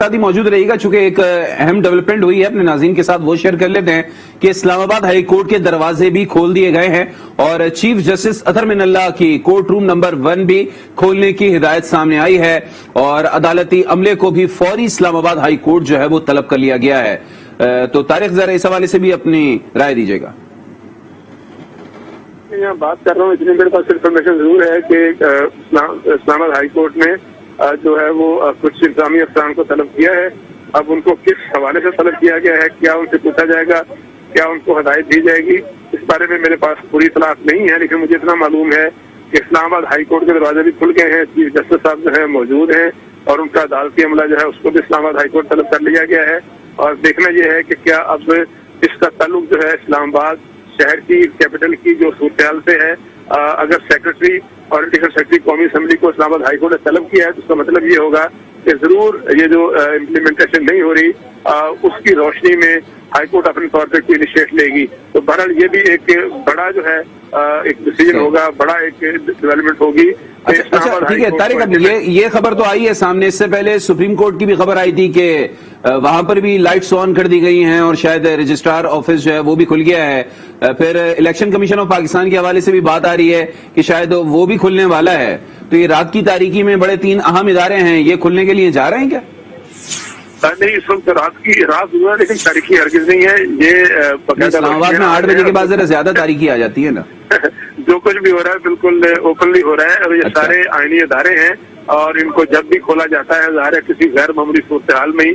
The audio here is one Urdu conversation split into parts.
ساتھ ہی موجود رہے گا چونکہ ایک اہم ڈیولپمنٹ ہوئی ہے اپنے ناظرین کے ساتھ وہ شیئر کر لیتے ہیں کہ اسلام آباد ہائی کورٹ کے دروازے بھی کھول دیے گئے ہیں اور چیف جسٹس اطہر من اللہ کی کورٹ روم نمبر 1 بھی کھولنے کی ہدایت سامنے آئی ہے اور عدالتی عملے کو بھی فوری اسلام آباد ہائی کورٹ جو ہے وہ طلب کر لیا گیا ہے۔ تو طارق ذرا اس حوالے سے بھی اپنی رائے دیجیے گا۔ یہاں بات کر رہا ہوں، اتنی میرے پاس انفارمیشن ضرور ہے کہ اسلام آباد ہائی کورٹ نے جو ہے وہ کچھ انتظامی افسران کو طلب کیا ہے۔ اب ان کو کس حوالے سے طلب کیا گیا ہے، کیا ان سے پوچھا جائے گا، کیا ان کو ہدایت دی جائے گی، اس بارے میں میرے پاس پوری اطلاعات نہیں ہے، لیکن مجھے اتنا معلوم ہے کہ اسلام آباد ہائی کورٹ کے دروازے بھی کھل گئے ہیں، چیف جسٹس صاحب جو ہے موجود ہیں اور ان کا عدالتی عملہ جو ہے اس کو بھی اسلام آباد ہائی کورٹ طلب کر لیا گیا ہے۔ اور دیکھنا یہ ہے کہ کیا اب اس کا تعلق جو ہے اسلام آباد شہر کی کیپٹل کی جو صورتحال سے ہے، اگر سیکرٹری اور انٹیگریٹی سیکرٹری قومی اسمبلی کو اسلام آباد ہائی کورٹ نے طلب کیا ہے تو اس کا مطلب یہ ہوگا کہ ضرور یہ جو امپلیمنٹیشن نہیں ہو رہی اس کی روشنی میں ہائی کورٹ اپنے طور پہ کوئی انیشیٹ لے گی۔ تو بہرحال یہ بھی ایک بڑا جو ہے ایک ڈیسیجن ہوگا، بڑا ایک ڈیولپمنٹ ہوگی۔ اچھا ٹھیک ہے طارق، اب یہ خبر تو آئی ہے سامنے، اس سے پہلے سپریم کورٹ کی بھی خبر آئی تھی کہ وہاں پر بھی لائٹس آن کر دی گئی ہیں اور شاید رجسٹرار آفس جو ہے وہ بھی کھل گیا ہے۔ پھر الیکشن کمیشن آف پاکستان کے حوالے سے بھی بات آ رہی ہے کہ شاید وہ بھی کھلنے والا ہے۔ تو یہ رات کی تاریکی میں بڑے 3 اہم ادارے ہیں، یہ کھلنے کے لیے جا رہے ہیں کیا؟ نہیں، اس وقت رات ہوا ہے لیکن تاریخی ہرگز نہیں ہے۔ یہ اسلام آباد میں 8 بجے کے بعد ذرا زیادہ تاریخی آ جاتی ہے نا۔ جو کچھ بھی ہو رہا ہے بالکل اوپنلی ہو رہا ہے اور یہ سارے آئینی ادارے ہیں اور ان کو جب بھی کھولا جاتا ہے ظاہر ہے کسی غیر معمولی صورتحال میں ہی،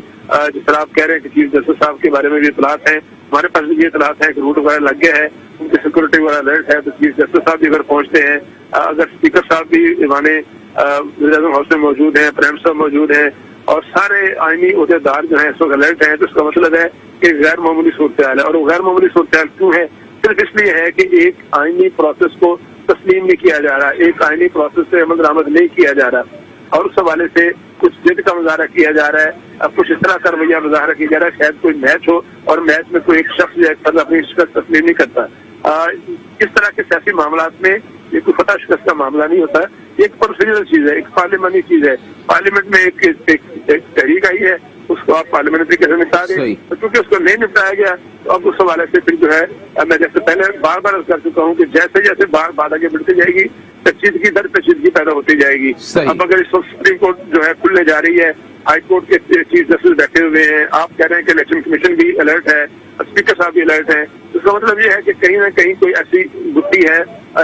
جس طرح آپ کہہ رہے ہیں کہ چیف جسٹس صاحب کے بارے میں بھی اطلاعات ہیں، ہمارے پاس بھی یہ اطلاعات ہیں کہ روٹ وغیرہ لگ گئے ہیں، ان کی سیکورٹی وغیرہ الرٹ ہے، تو چیف جسٹس صاحب بھی اگر پہنچتے ہیں، اگر اسپیکر صاحب بھی ایوانے وزیر اعظم ہاؤس میں موجود ہیں، پرائم صاحب موجود ہیں اور سارے آئینی عہدیدار جو ہیں اس وقت الرٹ ہیں، تو اس کا مطلب ہے کہ غیر معمولی صورتحال ہے۔ اور وہ غیر معمولی صورتحال کیوں ہے؟ صرف اس لیے ہے کہ ایک آئینی پروسیس کو تسلیم نہیں کیا جا رہا، ایک آئینی پروسیس سے عمل درآمد نہیں کیا جا رہا اور اس حوالے سے کچھ ضد کا مظاہرہ کیا جا رہا ہے، اب کچھ اس طرح کا رویہ مظاہرہ کیا جا رہا ہے شاید کوئی میچ ہو اور میچ میں کوئی ایک شخص جو ہے اپنی شکست تسلیم نہیں کرتا۔ اس طرح کے سیاسی معاملات میں یہ کوئی فتح شکست کا معاملہ نہیں ہوتا، یہ ایک پروسیجرل چیز ہے، ایک پارلیمانی چیز ہے۔ پارلیمنٹ میں ایک تحریک آئی ہے، اس کو آپ پارلیمنٹری کیسے نپٹا دیں، کیونکہ اس کو نہیں نپٹایا گیا تو اب اس حوالے سے پھر جو ہے میں جیسے پہلے بار بار کر چکا ہوں کہ جیسے جیسے بات آگے بڑھتی جائے گی پیچیدگی در پیچیدگی پیدا ہوتی جائے گی۔ اب اگر اس وقت سپریم کورٹ جو ہے کھلنے جا رہی ہے، ہائی کورٹ کے چیف جسٹس بیٹھے ہوئے ہیں، آپ کہہ رہے ہیں کہ الیکشن کمیشن بھی الرٹ ہے، اسپیکر صاحب بھی الرٹ ہیں، اس کا مطلب یہ ہے کہ کہیں نہ کہیں کوئی ایسی گٹی ہے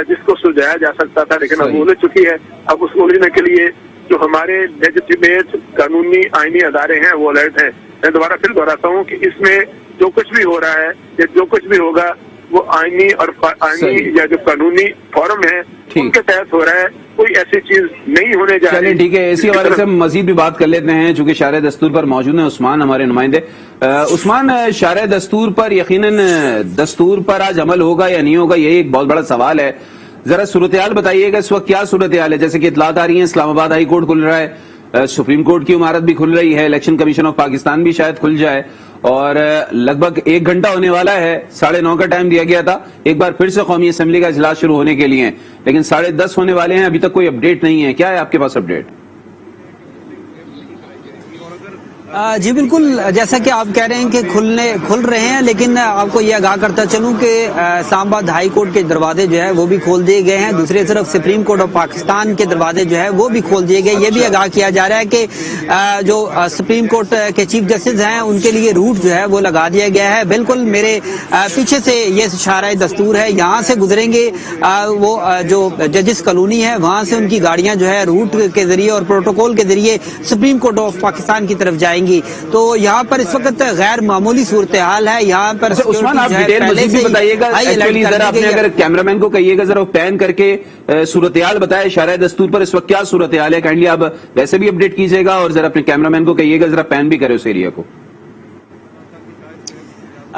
جس کو سلجھایا جا سکتا تھا لیکن اب الجھ چکی ہے۔ اب اس کو الجھنے کے لیے جو ہمارے لیجٹیمیٹ قانونی آئینی ادارے ہیں وہ الرٹ ہیں۔ میں دوبارہ پھر دہراتا ہوں کہ اس میں جو کچھ بھی ہو رہا ہے یا جو کچھ بھی ہوگا وہ آئینی اور آئینی یا جو قانونی فورم ہے ان کے تحت ہو رہا ہے، کوئی ایسی چیز نہیں ہونے جا رہی۔ ٹھیک ہے، اسی حوالے سے ہم مزید بھی بات کر لیتے ہیں چونکہ شارح دستور پر موجود ہیں عثمان ہمارے نمائندے۔ عثمان، شارح دستور پر یقیناً دستور پر آج عمل ہوگا یا نہیں ہوگا، یہی ایک بہت بڑا سوال ہے۔ ذرا صورتحال بتائیے گا اس وقت کیا صورتحال ہے؟ جیسے کہ اطلاعات آ رہی ہیں اسلام آباد ہائی کورٹ کھل رہا ہے، سپریم کورٹ کی عمارت بھی کھل رہی ہے، الیکشن کمیشن آف پاکستان بھی شاید کھل جائے اور لگ بھگ 1 گھنٹہ ہونے والا ہے، 9:30 کا ٹائم دیا گیا تھا ایک بار پھر سے قومی اسمبلی کا اجلاس شروع ہونے کے لیے، لیکن 10:30 ہونے والے ہیں، ابھی تک کوئی اپڈیٹ نہیں ہے۔ کیا ہے آپ کے پاس اپڈیٹ؟ جی بالکل، جیسا کہ آپ کہہ رہے ہیں کہ کھل رہے ہیں، لیکن آپ کو یہ آگاہ کرتا چلوں کہ اسلام آباد ہائی کورٹ کے دروازے جو ہے وہ بھی کھول دیے گئے ہیں، دوسری طرف سپریم کورٹ آف پاکستان کے دروازے جو ہے وہ بھی کھول دیے گئے۔ یہ بھی آگاہ کیا جا رہا ہے کہ جو سپریم کورٹ کے چیف جسٹس ہیں ان کے لیے روٹ جو ہے وہ لگا دیا گیا ہے۔ بالکل میرے پیچھے سے یہ شارح دستور ہے، یہاں سے گزریں گے وہ جو ججز کالونی ہے وہاں سے ان کی گاڑیاں جو ہے روٹ کے ذریعے اور پروٹوکول کے ذریعے سپریم کورٹ آف پاکستان کی طرف جائیں گی۔ تو یہاں پر اس وقت غیر معمولی صورتحال ہے، یہاں پر عثمان آپ ڈیٹیل مزید بھی بتائیے گا، ایکچولی ذرا اپنے اگر کیمرہ مین کو کہیے گا ذرا پین کر کے صورتحال بتائے شارح دستور پر اس وقت کیا صورتحال ہے، کائنڈلی آپ ویسے بھی اپڈیٹ کیجیے گا اور ذرا اپنے کیمرہ مین کو کہیے گا ذرا پین بھی کرے اس ایریا کو۔